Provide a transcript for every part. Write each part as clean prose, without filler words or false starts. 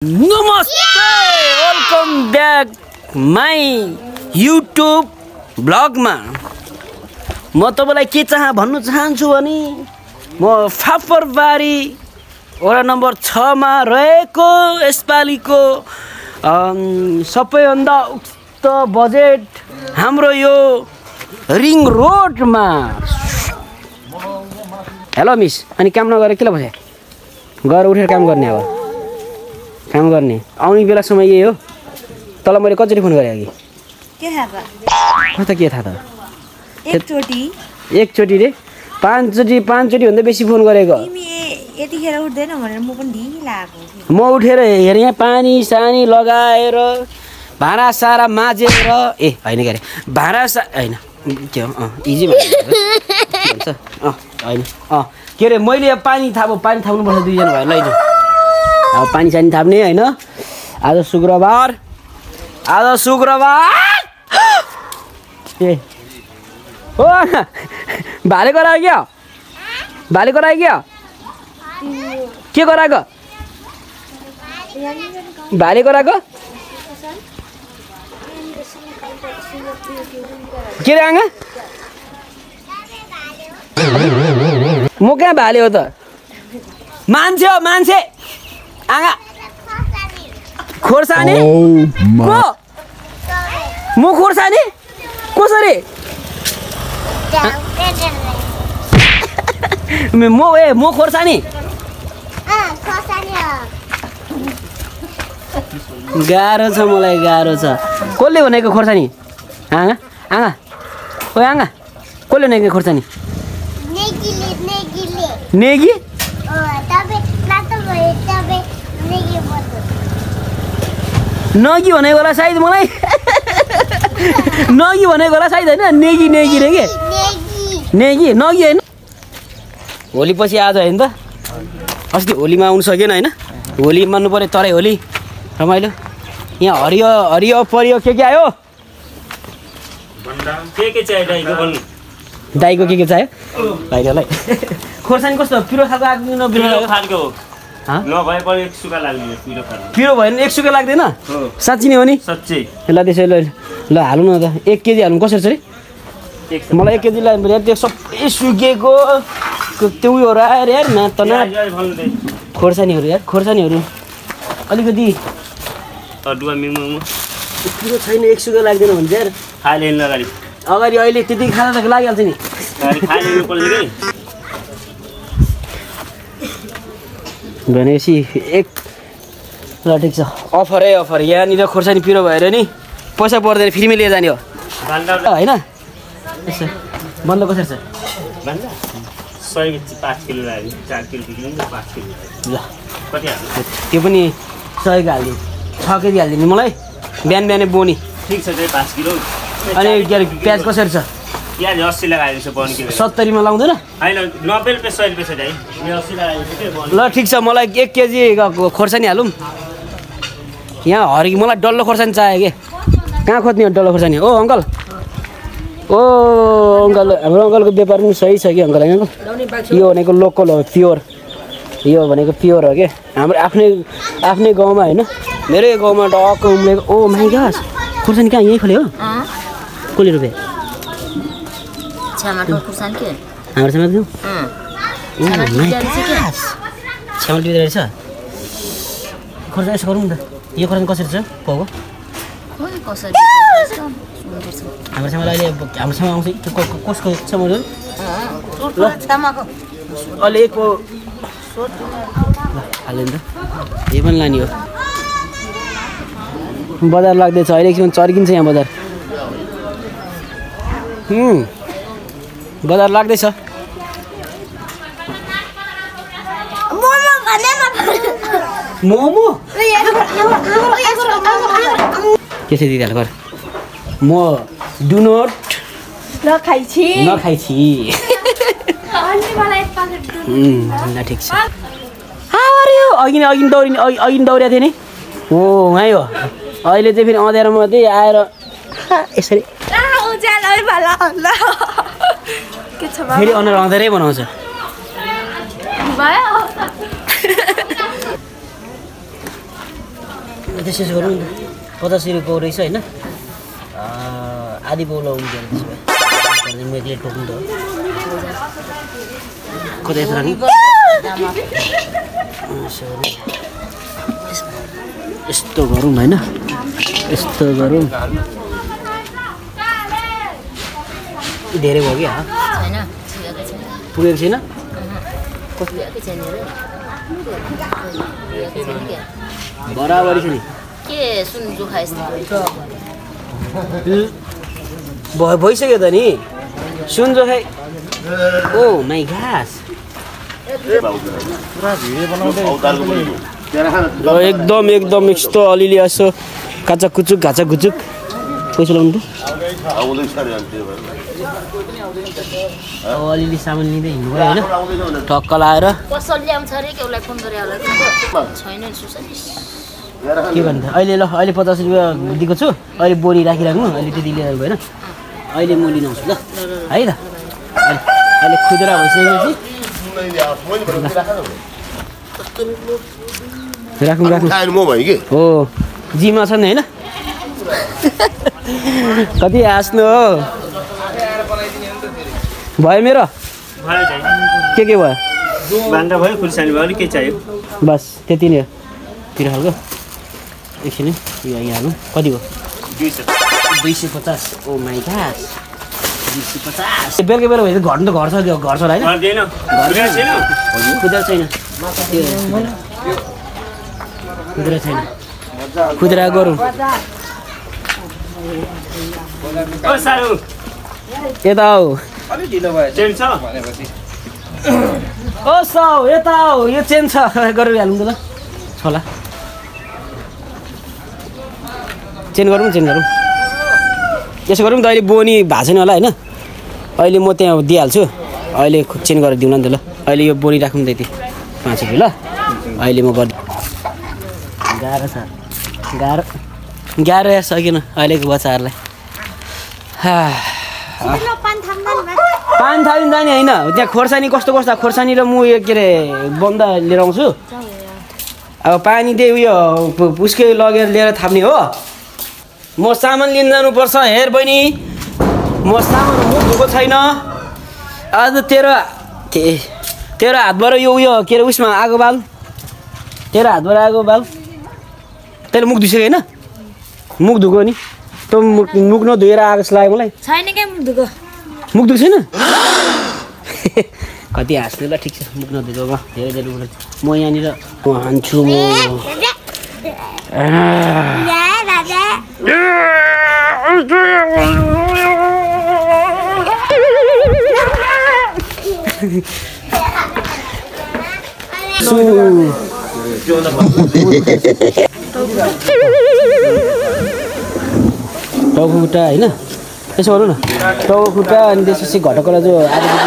नमस्ते welcome back my YouTube ब्लगमा म तपाईलाई के भन्नु चाहन्छु भने म फापरबारी वडा नम्बर 6 मा रहेको यसपालिको सबैभन्दा उक्त बजेट हाम्रो यो रिङ रोडमा। हेलो मिस, अनि काम नगरे के बसे घर उठेर काम गर्ने? अब काम गर्ने आउने बेलासम्म यही हो। तँलाई मैले कतिचोटि फोन गरेँ अघि? के थाहा त? कता के थाहा त? एकचोटि रे पाँचचोटि भन्दा बेसी फोन गरेको। तिमी यतिखेर उठ्दैन भनेर म पनि ढिला आएको। म उठेर हेरेँ यहाँ पानी सानी लगाएर भाँडा सारा माझेर होइन के अरे भाँडा होइन के हो इजी भन्छ होइन के अरे मैले पानी थाप्नुपर्छ दुईजना भयो लैजाउँ। अब पानी सानी थाप्ने होइन। आज शुक्रबार ए हो भाले करायो क्या? भाले करायो क्या? के कराएको? भाले कराएको के रे आँगा? म कहाँ भाले हो त? मान्छे हो मान्छे। आँगा खोर्सानी को? म खोर्सानी कसरी? म खोर्सानी गाह्रो छ मलाई, गाह्रो छ। कसले भनेको खोर्सानी? आँगा आँगा ओ आँगा कसले भनेको खोर्सानी? नेगी नगी भनेको होला सायद मलाई। नगी भनेको होला सायद होइन। नेगी रे के नेगी नगी होइन। होली पछि आज होइन त? अस्ति होलीमा आउनु सकेन होइन। होली मान्नु पऱ्यो तरै होली रमाइलो। यहाँ हरियो परियो के आयो? दाइको के चाहियो भाइहरूलाई? खोर्सानी कस्तो पिरो खालको आएको कि नपिरो खालको? पिरो भयो भने 1 सुके लाग्दैन? साँच्ची नै हो नि? साँच्ची ल त्यसो ल हाल्नु न त। 1 केजी हाल्नु कसरी छ अरे? मलाई 1 केजी लाग्नु पर्यो। त्यो सबै सुकेको त्यो उयोहरू आएर यार नाता खोर्सानीहरू यार खोर्सानीहरू अलिकति पिरो छैन 1 सुके लाग्दैन भने यार अगाडि अहिले त्यति खाना त लागिहाल्छ नि। भनेपछि ल ठिक छ। अफर यहाँनिर खोर्सानी पिरो भएर नि पैसा पर्दैन, फ्रीमै लिएर जाने हो होइन। बन्द कसरी छ? 5 किलो लाग्यो। 4 किलो ल त्यो पनि 100 को हालिदिनु। 6 केजी हालिदिनु मलाई बिहानै बोनी। ठिक छ 5 किलो। अनि के अरे प्याज कसरी छ? प्याज 80 लगाएको छ 1 किलो। 70 मा लाउँदैन? हैन 90 रुपैयाँ 100 रुपैयाँ छ दाइ। 80 लगाएको छ के? ल ठिक छ मलाई 1 केजी खोर्सानी हालौँ। यहाँ मलाई डल्लो खोर्सानी चाहियो के? कहाँ खोज्ने हो डल्लो खोर्सानी? ओ अङ्कल हाम्रो अङ्कलको व्यापार पनि सही छ कि अङ्कल? होइन यो भनेको लोकल हो, प्योर। यो भनेको प्योर हो के हाम्रो आफ्नै गाउँमा होइन। मेरै गाउँमा डक्क उम्रेको। ओ माइ गॉड खोर्सानी कहाँ यहीँ खोल्यो? कसले रुपे हाम्रो छामा दिउँ? छामा दिँदो रहेछ खोर्सानी। यसो गरौँ न त। यो खोर्सानी कसरी छ पाउको? हाम्रो छामालाई अहिले हाम्रो छामा आउँछ कसको छामाहरू? अहिले एकको हाल्यो नि त। यो पनि लाने हो। बजार लाग्दैछ अहिले एकछिन चर्किन्छ यहाँ बजार। बजार लाग्दैछ। मोमो त्यसै दिदीहरू गर। म डु नट नखाइछि। ल ठिक छ। अघि दौडिया थिएँ नि। हो वहीँ हो। अहिले चाहिँ फेरि अँध्यारो मात्रै आएर यसरी फेरि अनुहार अँध्यारै बनाउँछ। त्यसो गरौँ 50 रुपियाँ रहेछ होइन आधी पाउ लाउनु पर्यो त्यसो भए म एक्लै टोक्नु त कतै राख्नु यस्तो गरौँ होइन यस्तो गरौँ धेरै भयो क्या पुगेको छैन बराबरी छ नि भइसक्यो त नि सुन जो खाइ ओ माई घाँस एकदम एकदम यस्तो अलिअलि यसो काचा कुचुक घाचा घुचुक पैसा लाउनु अलिअलि सामान लिँदै हिँड्नु भयो होइन टक्क लाएर के भन्नु अहिले ल अहिले 50 रुपियाँ दिएको छु अहिले बोरी राखिराख्नु अहिले त्यति लिएर भएन अहिले म लिन आउँछु ल है त अहिले खुद्रा भइसकेपछि राख्नु हो जिमा छ नि होइन कति हाँस्नु हो भयो मेरो के भयो भान्डा भयो खुर्सानी भयो के चाहियो बस त्यति नै हो तिर खालको एकछिन यहाँ हाल्नु कति भयो 250 ओ माई घाँस 250 बेलुका बेला भएपछि घट्नु त घर छ होइन खुद्रा छैन खुद्रा गरौँ यता आऊ ओ साउ यता आऊ यो चेन छ गरेर हालौँ त ल छोला चेन गरौँ यसो गरौँ त अहिले बोनी भएको छैन होला होइन अहिले म त्यहाँ दिइहाल्छु अहिले चेन गरेर दिउँ न त ल अहिले यो बोनी राखौँ त यति 5 रुपियाँ ल अहिले म गर्छु गाह्रो या सकिन अहिलेको बच्चाहरूलाई पान थालिन्छ नि होइन त्यहाँ खोर्सानी कस्तो खोर्सानी र म के अरे बन्दा लिएर आउँछु अब पानी त्यही उयो पुस्कै लगेर लिएर थाप्ने हो म सामान लिन जानुपर्छ हेर बहिनी म सामान मुख धुएको छैन आज तेरो हातबाट यो उयो के अरे उसमा आगो बाल तेरो हातबाट आगो बाल तैँले मुख धुइसक्यो होइन मुख धुको नि त मुख नधुएर आएको जस्तो लाग्यो मलाई छैन क्या मुख धुको छैन कति हाँस्नु ल ठिक छ मुख नधुको धेरै म यहाँनिर हान्छु म टाउको खुट्टा होइन यसो गरौँ न टाउको खुट्टा अनि त्यसपछि घटकला जो आधी होइन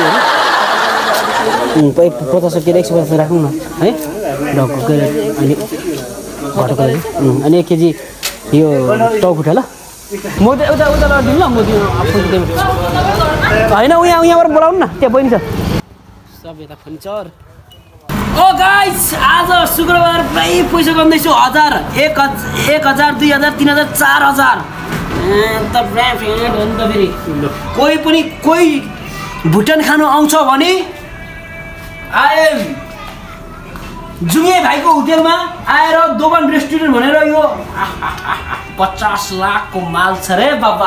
50 के 150 राखौँ न है टाउको अनि घटकला अनि 1 केजी यो टाउको खुट्टा ल म त उता दिनु ल म त्यो होइन यहाँबाट बोलाउनु न त्यहाँ बहिनी छ सब यता फर्निचर ओ गाइस आज शुक्रबार पुरै पैसा कमाउँदैछु 1000 1000 2000 3000 4000 त ब्रान्ड हो नि त फेरि कोही भुटान खानु आउँछ भने आएम जुगे भाइको होटेलमा आएर दोकान रेस्टुरेन्ट भनेर यो 50 लाखको माल छ रे बाबा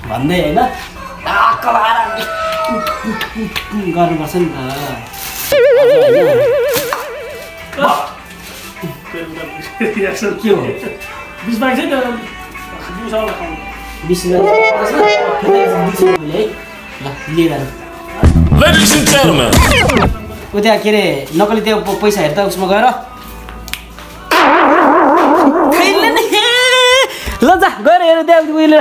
भन्दै होइन गर्नुपर्छ नि त के हो 20 बाइक चाहिँ Ladies and gentlemen. त्यहाँ के अरे नकली त्यो पैसा हेर त उसमा गएर ल जा गएर हेर त्यहाँ उहिले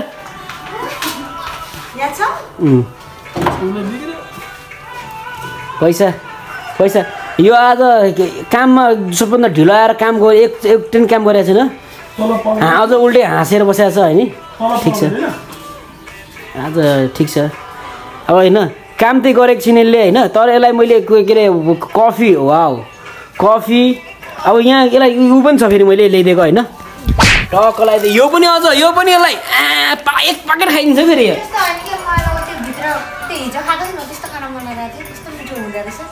पैसा यो आज काममा सबभन्दा ढिलो आएर काम गरे एक दिन काम गरेको छैन आज उल्टै हाँसेर बसेको छ होइन ठिक छ आज ठिक छ अब होइन काम चाहिँ गरेको छैन यसले होइन तर यसलाई मैले के अरे कफी वाउ कफी अब यहाँ यसलाई उ पनि छ फेरि मैले ल्याइदिएको होइन टक्क लगाइदिएँ यो पनि अझ यो पनि यसलाई एक पाकेट खाइदिन्छ फेरि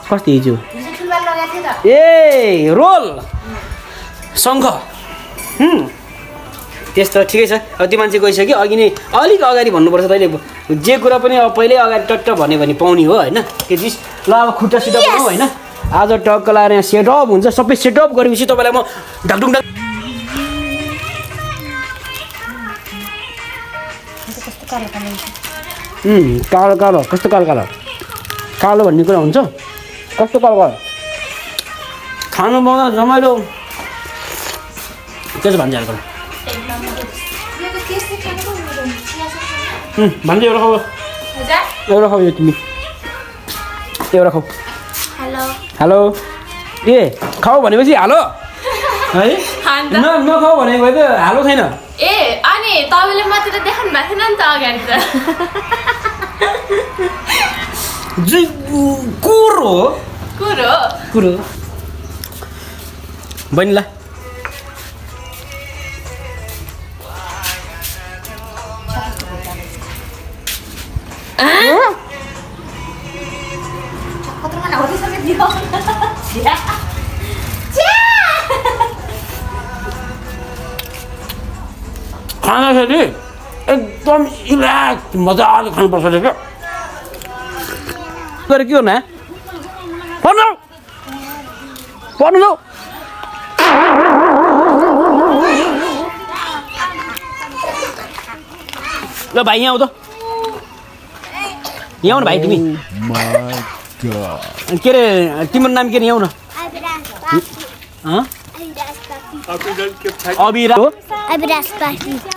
कस्तो हिजो ए रोल शङ्ख त्यस्तो ठिकै छ अब त्यो मान्छे गइसक्यो अघि नै अलिक अगाडि भन्नुपर्छ तैँले जे कुरा पनि अब पहिल्यै अगाडि टट्ट भन्यो भने पाउने हो होइन त्यो चिज ल अब खुट्टा सिटअप बनाऊ होइन आज टक्क लगाएर यहाँ सेटअप हुन्छ सबै सेटअप गरेपछि तपाईँलाई म ढाकढुङ कालो कालो कस्तो कालो कालो कालो भन्ने कुरा हुन्छ कस्तो कालो कालो खानु पाउँदा रमाइलो के छ भन्छ भन्छ एउटा खाऊ एउटा खाऊ यो तिमी एउटा खाऊ हेलो ए खाऊ भनेपछि हालो है नखाऊ भनेको भए त हालो छैन ए अनि तपाईँले मात्र देखाउनु भएको थिएन नि त अगाडि त कुरो बनिला खाँदाखेरि एकदम रिल्याक्स मजाले खानुपर्छ क्या तर के हो न पढ्नु पढ्नु ल भाइ यहाँ आऊ त यहाँ आऊ न भाइ तिमी के अरे तिम्रो नाम के अरे यहाँ आऊ न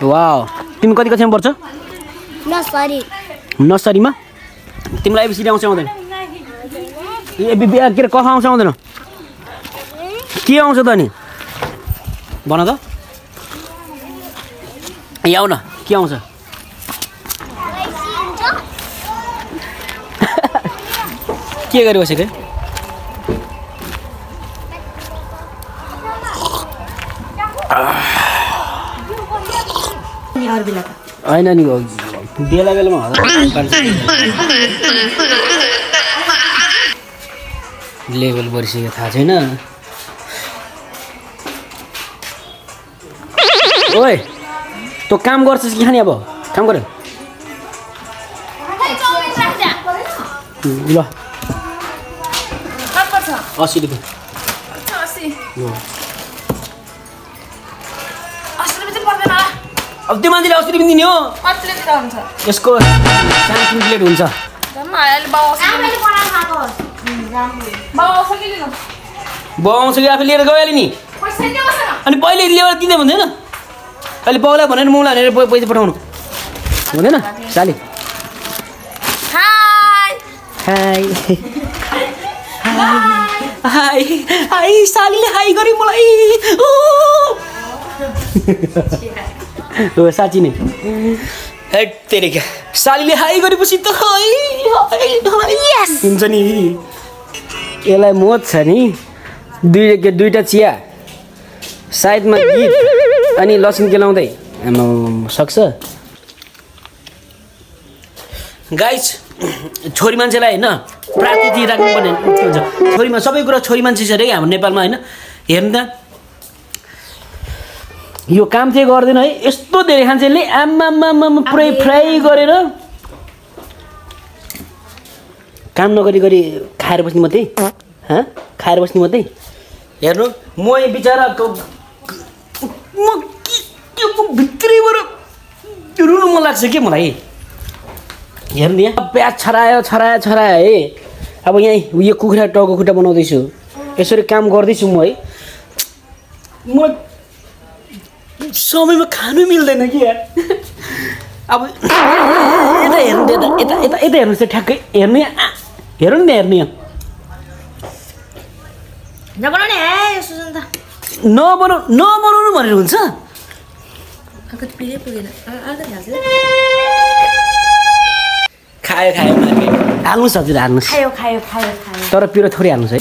वाउ तिमी कति कक्षामा पढ्छ नर्सरीमा तिमीलाई एबिसिडी आउँछ आउँदैन के अरे कख आउँछ आउँदैन के आउँछ त अनि भन त यहाँ आऊ न के आउँछ के गरिबसेको होइन नि बेला बेलामा लेभल बढिसक्यो थाहा छैन ओए तँ काम गर्छस् कि खाने अब काम गर ल 80 रुपियाँ अब त्यो मान्छेले 80 रुपियाँ दिने हो यसको सानो प्लेट हुन्छ बाउ आउँछ कि आफै लिएर गइहाल्यो नि अनि पहिले ल्याएर दिँदै हुँदैन अहिले बाउलाई भनेर मुला भनेर पैसा पठाउनु हुँदैन साली हाई हाई हाई सालीले हाई गरे मलाई हो साँच्ची नै हेट तेरेका सालीले हाई गरेपछि त हुन्छ नि यसलाई मोज छ नि दुईटा चिया साइडमा गीत अनि लसुन केलाउँदै सक्छ गाइस छोरी मान्छेलाई होइन प्राकृतिक राख्नुपर्ने के हुन्छ छोरीमा सबै कुरा छोरी मान्छे छ अरे हाम्रो नेपालमा होइन हेर्नु त यो काम चाहिँ गर्दैन है यस्तो धेरै खान्छेले आम्मामा पुरै फ्राई गरेर काम नगरी गरी खाएर बस्ने मात्रै खाएर बस्ने मात्रै हेर्नु म बिचरा म भित्रैबाट रुनु मन लाग्छ के मलाई हेर्नु यहाँ प्याज छरायो है अब यहाँ यो कुखुरा टाउको खुट्टा बनाउँदैछु यसरी काम गर्दैछु म है म समयमा खानु मिल्दैन कि यार अब यता हेर्नु यता हेर्नुहोस् ठ्याक्कै हेर्नु हेर्नु नि हेर्नु यहाँ नबनाउनु भनेर हुन्छ खायो हाल्नुहोस् हजुर हाल्नुहोस् तर पिरो थोरै हाल्नुहोस् है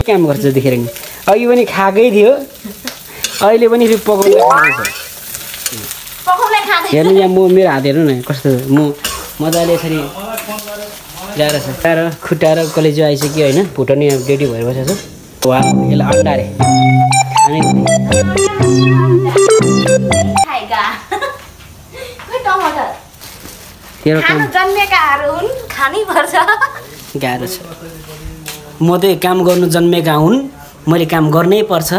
काम गर्छ देखेर नि अघि पनि खाएकै थियो अहिले पनि फेरि पकाउँदै खाँदैछ हेर्नु यहाँ म मेरो हात हेर्नु न कस्तो म मजाले यसरी ल्याएर छ ल्याएर खुट्टाएर कलेजो आइसक्यो होइन भुटानी रेडी भएर बसेको छ वा यसलाई अन्डा रे खानै तेरो काम जन्मेकाहरू हुन् खानै पर्छ गाह्रो छ म चाहिँ काम गर्नु जन्मेका हुन् मैले काम गर्नै पर्छ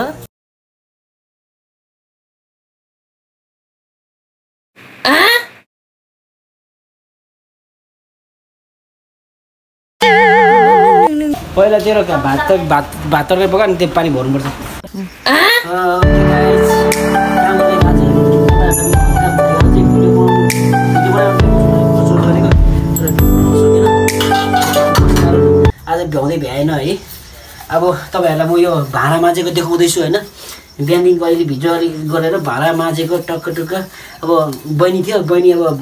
पहिला तेरो भात तरकारी पकायो नि त्यो पानी भर्नुपर्छ आज भ्याउँदै भ्याएन है अब तपाईँहरूलाई म यो भाँडा माझेको देखाउँदैछु होइन बिहानदेखिको अहिले भिडियो अलिक गरेर भाँडा माझेको टक्क टुक्क अब बहिनी थियो बहिनी अब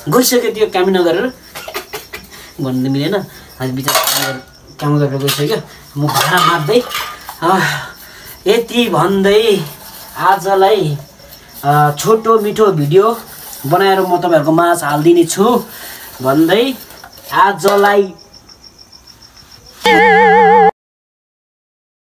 गइसक्यो त्यो काम नगरेर भन्नु मिलेन आज बिचरा काम गरेर गइसक्यो म भाँडा माझ्दै यति भन्दै आजलाई छोटो मिठो भिडियो बनाएर म तपाईँहरूको माझ हालिदिने छु भन्दै आजलाई